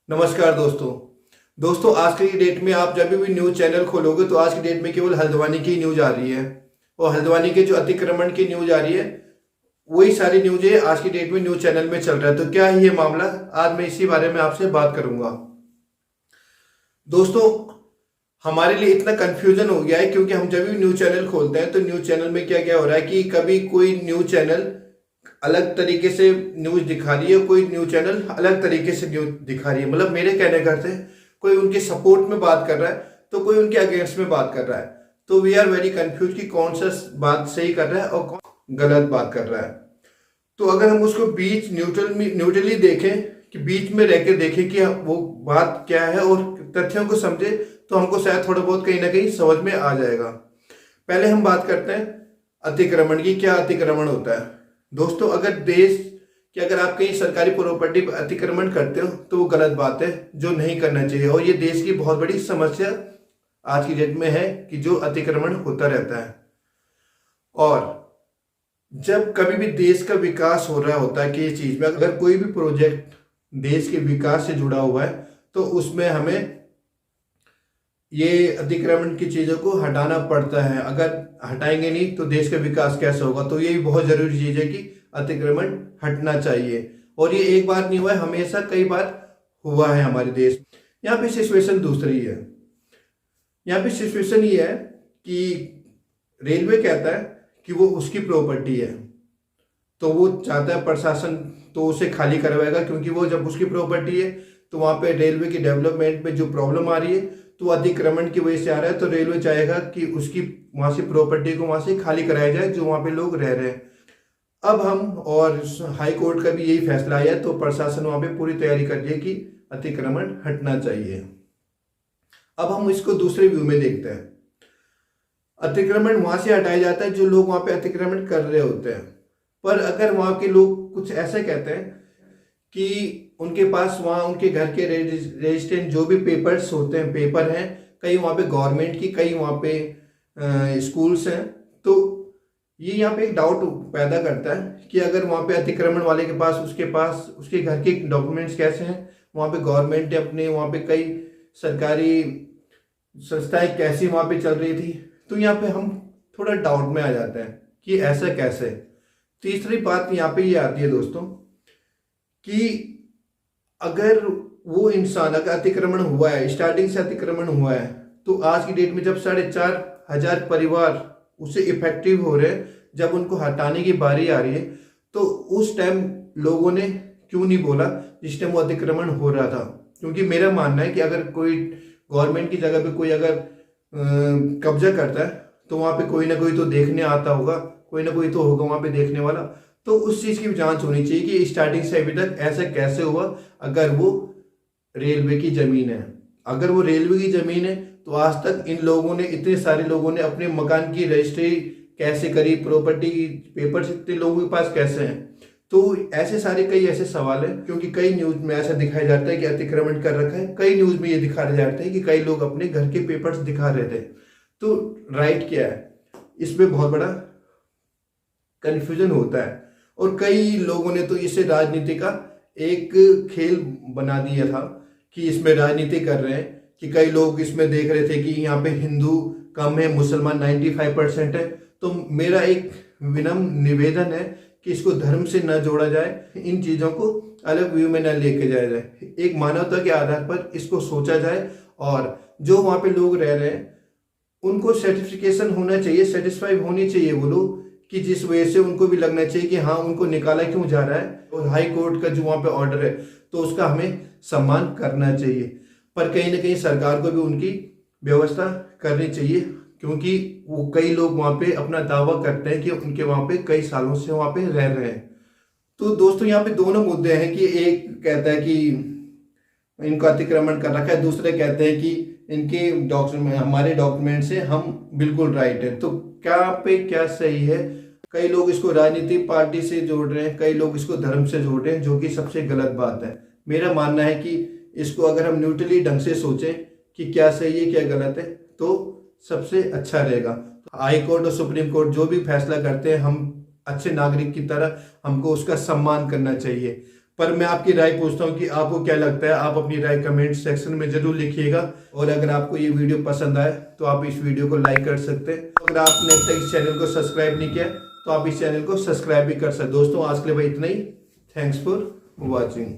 नमस्कार दोस्तों आज की डेट में आप जब भी न्यूज़ चैनल खोलोगे तो आज की डेट में केवल हल्द्वानी की न्यूज़ आ रही है। और हल्द्वानी के जो अतिक्रमण की न्यूज़ आ रही है वही सारी न्यूज़ें आज की डेट में न्यूज़ चैनल में चल रहा है। तो क्या है ये मामला, आज मैं इसी बारे में आपसे बात करूंगा। दोस्तों, हमारे लिए इतना कंफ्यूजन हो गया है क्योंकि हम जब भी न्यूज़ चैनल खोलते हैं तो न्यूज़ चैनल में क्या क्या हो रहा है कि कभी कोई न्यूज़ चैनल अलग तरीके से न्यूज दिखा रही है, कोई न्यूज चैनल अलग तरीके से न्यूज दिखा रही है। मतलब मेरे कहने का अर्थ है कोई उनके सपोर्ट में बात कर रहा है तो कोई उनके अगेंस्ट में बात कर रहा है। तो वी आर वेरी कंफ्यूज कि कौन सा बात सही कर रहा है और कौन गलत बात कर रहा है। तो अगर हम उसको बीच न्यूट्रली देखें कि बीच में रह के देखें कि वो बात क्या है और तथ्यों को समझे तो हमको शायद थोड़ा बहुत कहीं ना कहीं समझ में आ जाएगा। पहले हम बात करते हैं अतिक्रमण की। क्या अतिक्रमण होता है? दोस्तों, अगर आप कहीं सरकारी प्रॉपर्टी पर अतिक्रमण करते हो तो वो गलत बात है, जो नहीं करना चाहिए। और ये देश की बहुत बड़ी समस्या आज की डेट में है कि जो अतिक्रमण होता रहता है। और जब कभी भी देश का विकास हो रहा होता है कि ये चीज में अगर कोई भी प्रोजेक्ट देश के विकास से जुड़ा हुआ है तो उसमें हमें ये अतिक्रमण की चीजों को हटाना पड़ता है। अगर हटाएंगे नहीं तो देश का विकास कैसे होगा? तो ये भी बहुत जरूरी चीज है कि अतिक्रमण हटना चाहिए। और ये एक बार नहीं हुआ है, हमेशा कई बार हुआ है हमारे देश। यहाँ पे सिचुएशन दूसरी है। यहाँ पे सिचुएशन ये है कि रेलवे कहता है कि वो उसकी प्रॉपर्टी है तो वो चाहता है प्रशासन तो उसे खाली करवाएगा, क्योंकि वो जब उसकी प्रॉपर्टी है तो वहां पे रेलवे की डेवलपमेंट में जो प्रॉब्लम आ रही है तो अतिक्रमण की वजह से आ रहा है। तो रेलवे चाहेगा कि उसकी वहां से प्रॉपर्टी को वहां से खाली कराया जाए जो वहां पे लोग रह रहे हैं। अब हम और हाई कोर्ट का भी यही फैसला आया तो प्रशासन वहां पे पूरी तैयारी कर रही है कि अतिक्रमण हटना चाहिए। अब हम इसको दूसरे व्यू में देखते हैं। अतिक्रमण वहां से हटाया जाता है जो लोग वहां पे अतिक्रमण कर रहे होते हैं। पर अगर वहां के लोग कुछ ऐसे कहते हैं कि उनके पास वहाँ उनके घर के रजिस्ट्रेशन जो भी पेपर्स होते हैं, पेपर हैं, कई वहाँ पे गवर्नमेंट की, कई वहाँ पे स्कूल्स हैं। तो ये यहाँ पे एक डाउट पैदा करता है कि अगर वहाँ पे अतिक्रमण वाले के पास उसके घर के डॉक्यूमेंट्स कैसे हैं, वहाँ पे गवर्नमेंट ने अपने वहाँ पे कई सरकारी संस्थाएं कैसी वहाँ पे चल रही थी। तो यहाँ पे हम थोड़ा डाउट में आ जाते हैं कि ऐसा कैसे। तीसरी बात यहाँ पे ये आती है दोस्तों कि अगर वो इंसान अगर अतिक्रमण हुआ है, स्टार्टिंग से अतिक्रमण हुआ है, तो आज की डेट में जब 4,500 परिवार उससे इफेक्टिव हो रहे हैं, जब उनको हटाने की बारी आ रही है तो उस टाइम लोगों ने क्यों नहीं बोला जिस टाइम वो अतिक्रमण हो रहा था? क्योंकि मेरा मानना है कि अगर कोई गवर्नमेंट की जगह पे कोई अगर कब्जा करता है तो वहां पे कोई ना कोई तो देखने आता होगा, कोई ना कोई तो होगा वहां पे देखने वाला। तो उस चीज की भी जांच होनी चाहिए कि स्टार्टिंग से अभी तक ऐसा कैसे हुआ। अगर वो रेलवे की जमीन है, अगर वो रेलवे की जमीन है तो आज तक इन लोगों ने, इतने सारे लोगों ने अपने मकान की रजिस्ट्री कैसे करी, प्रॉपर्टी की पेपर्स इतने लोगों के पास कैसे हैं? तो ऐसे सारे कई ऐसे सवाल हैं, क्योंकि कई न्यूज में ऐसा दिखाया जाता है कि अतिक्रमण कर रखा है, कई न्यूज में ये दिखाया जाता है कि कई लोग अपने घर के पेपर्स दिखा रहे थे। तो राइट क्या है? इसमें बहुत बड़ा कंफ्यूजन होता है। और कई लोगों ने तो इसे राजनीति का एक खेल बना दिया था कि इसमें राजनीति कर रहे हैं, कि कई लोग इसमें देख रहे थे कि यहाँ पे हिंदू कम है, मुसलमान 95% है। तो मेरा एक विनम्र निवेदन है कि इसको धर्म से न जोड़ा जाए, इन चीज़ों को अलग व्यू में न लेके जाया जाए, एक मानवता के आधार पर इसको सोचा जाए। और जो वहाँ पे लोग रह रहे हैं उनको सर्टिफिकेशन होना चाहिए, सेटिस्फाई होनी चाहिए वो लोग, कि जिस वजह से उनको भी लगना चाहिए कि हाँ उनको निकाला क्यों जा रहा है। और हाई कोर्ट का जो वहाँ पे ऑर्डर है तो उसका हमें सम्मान करना चाहिए। पर कहीं ना कहीं सरकार को भी उनकी व्यवस्था करनी चाहिए, क्योंकि वो कई लोग वहाँ पे अपना दावा करते हैं कि उनके वहाँ पे कई सालों से वहाँ पे रह रहे हैं। तो दोस्तों, यहाँ पे दोनों मुद्दे हैं कि एक कहता है कि इनको अतिक्रमण कर रखा है, दूसरे कहते हैं कि इनके डॉक्यूमेंट, हमारे डॉक्यूमेंट से हम बिल्कुल राइट है। तो क्या पे क्या सही है? कई लोग इसको राजनीतिक पार्टी से जोड़ रहे हैं, कई लोग इसको धर्म से जोड़ रहे हैं, जो कि सबसे गलत बात है। मेरा मानना है कि इसको अगर हम न्यूट्रली ढंग से सोचें कि क्या सही है क्या गलत है तो सबसे अच्छा रहेगा। हाई कोर्ट और सुप्रीम कोर्ट जो भी फैसला करते हैं, हम अच्छे नागरिक की तरह हमको उसका सम्मान करना चाहिए। पर मैं आपकी राय पूछता हूँ कि आपको क्या लगता है। आप अपनी राय कमेंट सेक्शन में जरूर लिखिएगा। और अगर आपको ये वीडियो पसंद आए तो आप इस वीडियो को लाइक कर सकते हैं। अगर आपने अब तक इस चैनल को सब्सक्राइब नहीं किया तो आप इस चैनल को सब्सक्राइब भी कर सकते। दोस्तों आज के लिए भाई इतना ही। Thanks for watching.